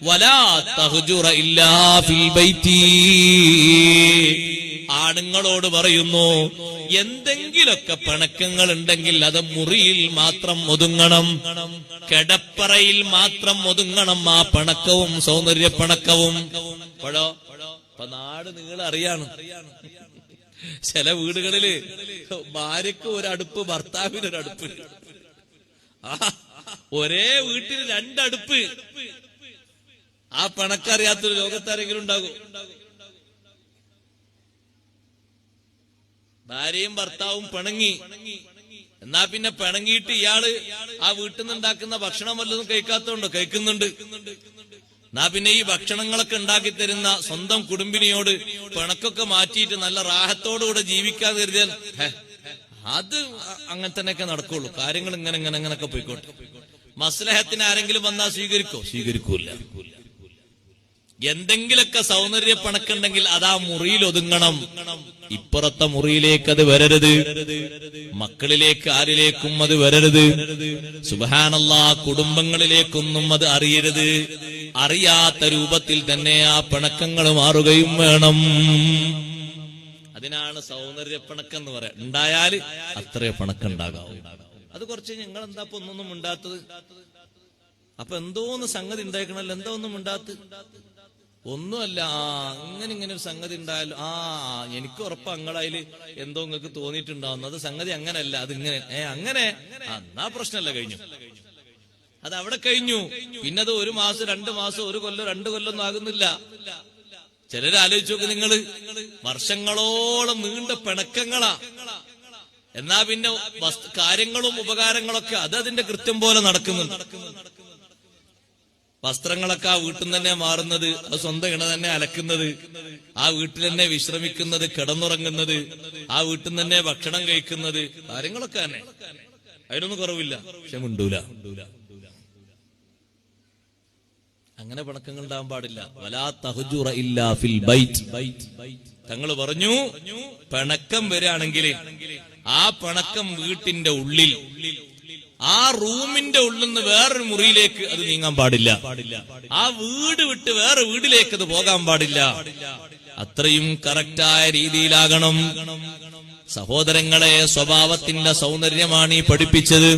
വലാ തഹ്ജുറ ഇല്ലാ ഫിൽ ബൈത്തി. ആണുങ്ങളോട് പറയുന്നു, എന്തെങ്കിലൊക്കെ പിണക്കങ്ങൾ ഉണ്ടെങ്കിൽ അത് മുറിയിൽ മാത്രം ഒതുങ്ങണം, കിടപ്പറയിൽ മാത്രം ഒതുങ്ങണം. ആ പിണക്കവും സൗന്ദര്യ പിണക്കവും. ഇപ്പോഴോ ഇപ്പൊ നാട് നിങ്ങൾ അറിയാണ്, ചില വീടുകളില് ഭാര്യക്ക് ഒരടുപ്പ്, ഭർത്താവിനൊരടുപ്പ്. ഒരേ വീട്ടിൽ രണ്ടടുപ്പ്. ആ പിണക്കറിയാത്തൊരു ലോകത്താരെങ്കിലും ഉണ്ടാകും? ഭാര്യയും ഭർത്താവും പിണങ്ങി, എന്നാ പിന്നെ പിണങ്ങിയിട്ട് ഇയാള് ആ വീട്ടിൽ നിന്നുണ്ടാക്കുന്ന ഭക്ഷണം വല്ലതും കഴിക്കാത്തതുണ്ടോ? കഴിക്കുന്നുണ്ട്. എന്നാ പിന്നെ ഈ ഭക്ഷണങ്ങളൊക്കെ ഉണ്ടാക്കി തരുന്ന സ്വന്തം കുടുംബിനിയോട് പിണക്കൊക്കെ മാറ്റിയിട്ട് നല്ല റാഹത്തോടുകൂടെ ജീവിക്കാൻ കരുതിയാൽ അത് അങ്ങനെ തന്നെയൊക്കെ നടക്കുള്ളൂ. കാര്യങ്ങൾ ഇങ്ങനെയൊക്കെ പോയിക്കോട്ടെ. മസ്ലഹത്തിന് ആരെങ്കിലും വന്നാൽ സ്വീകരിക്കൂല. എന്തെങ്കിലൊക്കെ സൗന്ദര്യ പിണക്കുണ്ടെങ്കിൽ അതാ മുറിയിൽ ഒതുങ്ങണം. ഇപ്പുറത്തെ മുറിയിലേക്ക് അത് വരരുത്, മക്കളിലേക്ക് ആരിലേക്കും അത് വരരുത്. സുബ്ഹാനല്ലാഹ്, കുടുംബങ്ങളിലേക്കൊന്നും അത് അറിയരുത്. അറിയാത്ത രൂപത്തിൽ തന്നെ ആ പിണക്കങ്ങൾ മാറുകയും വേണം. അതിനാണ് സൗന്ദര്യ പിണക്കെന്ന് പറയാം. ഉണ്ടായാല് അത്രേ പിണക്കുണ്ടാകാവൂ. അത് കുറച്ച് നിങ്ങൾ എന്താ ഇപ്പൊ ഒന്നൊന്നും ഉണ്ടാത്തത്? അപ്പൊ എന്തോന്ന് സംഗതി ഉണ്ടാക്കണല്ലോ, എന്താ ഒന്നും ഉണ്ടാത്ത? ഒന്നുമല്ല, ഇങ്ങനെ ഒരു സംഗതി ഉണ്ടായാലും എനിക്ക് ഉറപ്പാ നിങ്ങളതില് എന്തോ നിങ്ങൾക്ക് തോന്നിയിട്ടുണ്ടാവുന്നു. അത് സംഗതി അങ്ങനല്ല, അതിങ്ങനെ അങ്ങനെ എന്നാ പ്രശ്നമല്ല, കഴിഞ്ഞു. അത് അവിടെ കഴിഞ്ഞു. പിന്നെ അത് 1 മാസം 2 മാസം 1 കൊല്ലം 2 കൊല്ലം ഒന്നും ആകുന്നില്ല. ചിലര് ആലോചിച്ച് നോക്ക്, നിങ്ങള് വർഷങ്ങളോളം നീണ്ട പിണക്കങ്ങളാ. എന്നാ പിന്നെ കാര്യങ്ങളും ഉപകാരങ്ങളൊക്കെ അത് അതിന്റെ കൃത്യം പോലെ നടക്കുന്നുണ്ട്. വസ്ത്രങ്ങളൊക്കെ ആ വീട്ടിൽ തന്നെ മാറുന്നത്, അത് സ്വന്തം ഇണ തന്നെ അലക്കുന്നത്, ആ വീട്ടിൽ തന്നെ വിശ്രമിക്കുന്നത്, കിടന്നുറങ്ങുന്നത്, ആ വീട്ടിൽ തന്നെ ഭക്ഷണം കഴിക്കുന്നത്, കാര്യങ്ങളൊക്കെ തന്നെ. അതിനൊന്നും കുറവില്ല. പക്ഷെ മിണ്ടൂല. അങ്ങനെ പിണക്കങ്ങൾ ഉണ്ടാവാൻ പാടില്ല. വലാ തഹ്ജുറ ഇല്ലാ ഫിൽ ബൈത്ത്. തങ്ങൾ പറഞ്ഞു, പിണക്കം വരികയാണെങ്കിൽ ആ പിണക്കം വീട്ടിന്റെ ഉള്ളിൽ, ആ റൂമിന്റെ ഉള്ളിൽ നിന്ന് വേറൊരു മുറിയിലേക്ക് അത് നീങ്ങാൻ പാടില്ല. ആ വീട് വിട്ട് വേറെ വീട്ടിലേക്ക് അത് പോകാൻ പാടില്ല. അത്രയും കറക്റ്റായ രീതിയിലാകണം. സഹോദരങ്ങളെ, സ്വഭാവത്തിന്റെ സൗന്ദര്യമാണ് ഈ പഠിപ്പിച്ചത്.